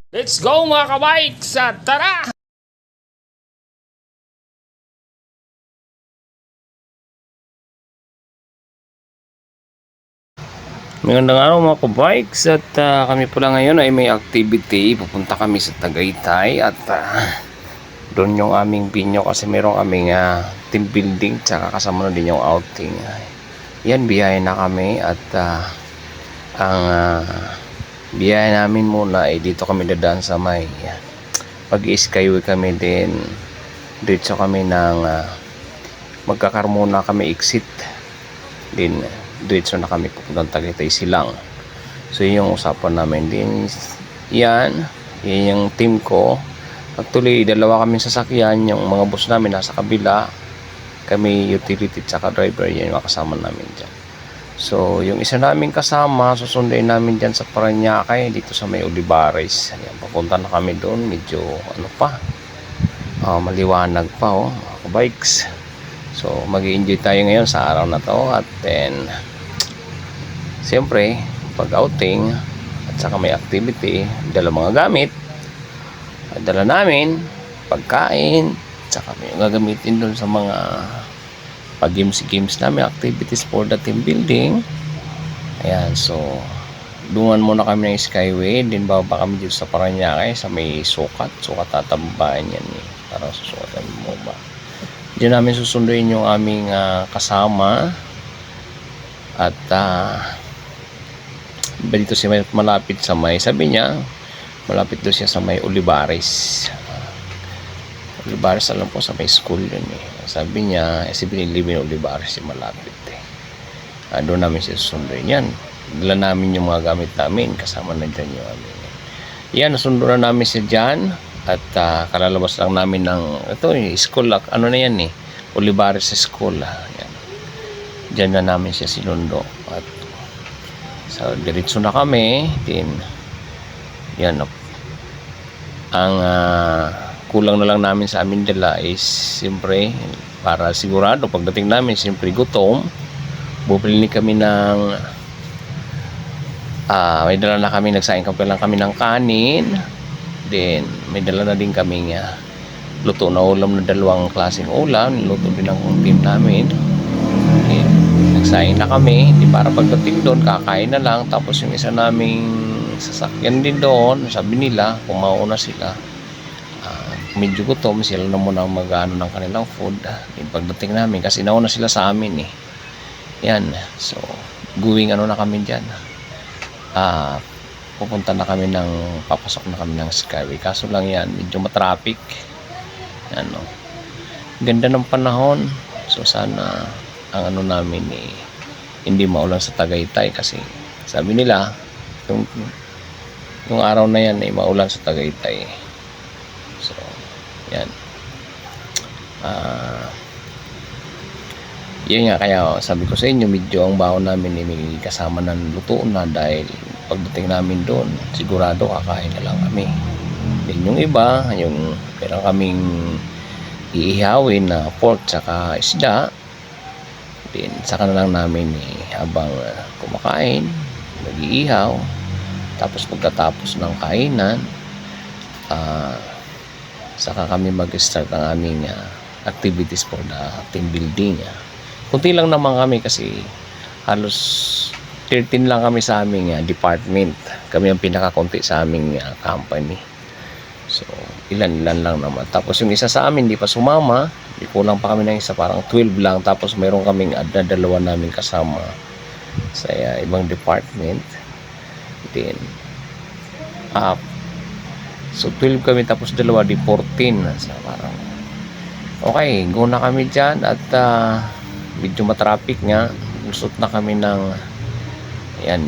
Let's go mga kabike sa tara! Magandang araw mga kabikes at kami pala ngayon ay may activity. Pupunta kami sa Tagaytay at doon yung aming binyo kasi meron kaming team building tsaka kasama na din yung outing. Yan, biyahe na kami at ang biyahe namin muna ay dito kami dadaan sa may pag-skyway kami din. Dito kami ng magkakarmuna kami exit din. Diretso na kami pupuntang Tagaytay Silang. So yun yung usapan namin din. Yan yung team ko. Actually dalawa kami sasakyan. Yung mga bus namin nasa kabila, kami utility tsaka driver, yan yung kasama namin dyan. So yung isa namin kasama susunduin namin dyan sa Parañaque dito sa may Olivares. Yan, papunta na kami doon. Medyo ano pa, maliwanag pa mga bikes. So mag-i-enjoy tayo ngayon sa araw na to. At then siyempre pag outing at saka may activity, dala mga gamit, dala namin pagkain, at saka may gagamitin doon sa mga pag games namin, activities for the team building. Ayan, so dungan muna kami ng Skyway, din bababa kami dito sa Parañaque sa may sukat tatambahan yan para susukatan mo ba. Diyan namin susunduin yung aming kasama at dito siya malapit sa may, sabi niya malapit doon siya sa may Olivares. Olivares alam po sa may school yun sabi niya si Binilibin Olivares yung malapit doon namin siya susunduin. Yan, dala namin yung mga gamit namin, kasama na dyan yung amin. Yan, nasundo na namin siya dyan at kalalabas lang namin ng ito school, ano na yan Olivares School. Yan, dyan na namin siya sinundo at so diretso na kami din. Yan, ang kulang na lang namin sa amin dala is siyempre para sigurado pagdating namin siyempre gutom, bumili kami ng may dala na kami, nagsaing lang kami ng kanin. Then may dala na din kami luto na ulam na dalawang klaseng ulam, niluto din ng team namin. Nagsaing na kami para pagdating doon kakain na lang. Tapos yung isa naming sasakyan din doon, sabi nila kung mauna sila medyo gutom sila na muna mag-ano ng kanilang food pagdating namin kasi nauna sila sa amin yan, so going na kami dyan, pupunta na kami papasok na kami ng Skyway. Kaso lang yan medyo matraffic yan ganda ng panahon, so sana ang namin hindi maulan sa Tagaytay kasi sabi nila yung araw na yan maulan sa Tagaytay. So yan, yun nga, kaya sabi ko sa inyo medyo ang baon namin may kasama ng luto na dahil pagdating namin doon sigurado kakain na lang kami. Then yung iba, yung meron kaming iihawin na pork saka isda, then saka na lang namin habang kumakain nag-iihaw. Tapos pagkatapos ng kainan saka kami mag-start ng aming activities for the team building. Kunti lang naman kami kasi halos 13 lang kami sa aming department. Kami ang pinakakunti sa aming company. So ilan lang naman. Tapos yung isa sa amin hindi pa sumama, kulang pa kami ng isa, parang 12 lang. Tapos mayroon kaming dalawa namin kasama sa ibang department. Then so 12 kami tapos dalawa di 14. So parang okay, go na kami dyan at medyo matraffic nga. Lusot na kami ng yan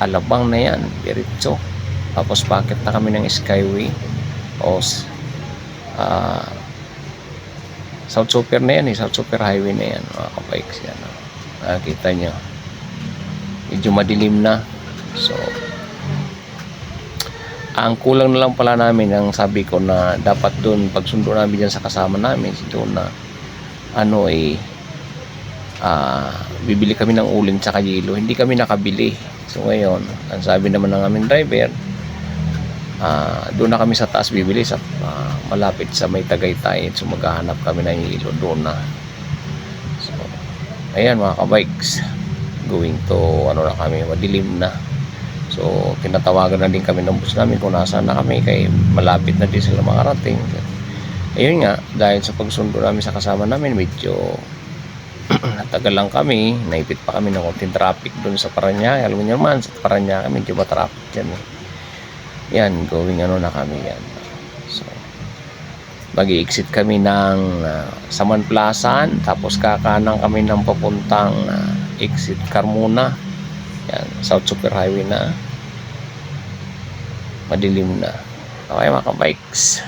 Alabang na yan, diretso. Tapos bakit na kami ng Skyway o South Super na yan South Super Highway na yan mga kabikes. Yan nakikita nyo medyo madilim na. So ang kulang na lang pala namin, ang sabi ko na dapat doon pagsundo namin dyan sa kasama namin doon na bibili kami ng uling tsaka yelo. Hindi kami nakabili. So ngayon ang sabi naman ng aming driver Doon na kami sa taas bibili sa malapit sa may Tagaytay. So maghahanap kami ng hilo doon na. So ayan mga kabikes, going to ano na kami, madilim na. So tinatawagan na din kami ng bus namin kung nasaan na kami, kay malapit na din sila makarating. Ayun nga, dahil sa pagsundo namin sa kasama namin, medyo natagal lang kami, naipit pa kami ng konting traffic doon sa Parañaque. Alam niyo naman, sa Parañaque medyo matraffic dyan eh. Yan, going ano na kami yan. So mag-i-exit kami ng Samanplasan, tapos kakanan kami ng papuntang exit Carmona. Yan, South Super Highway na. Madilim na. Okay mga kabikes.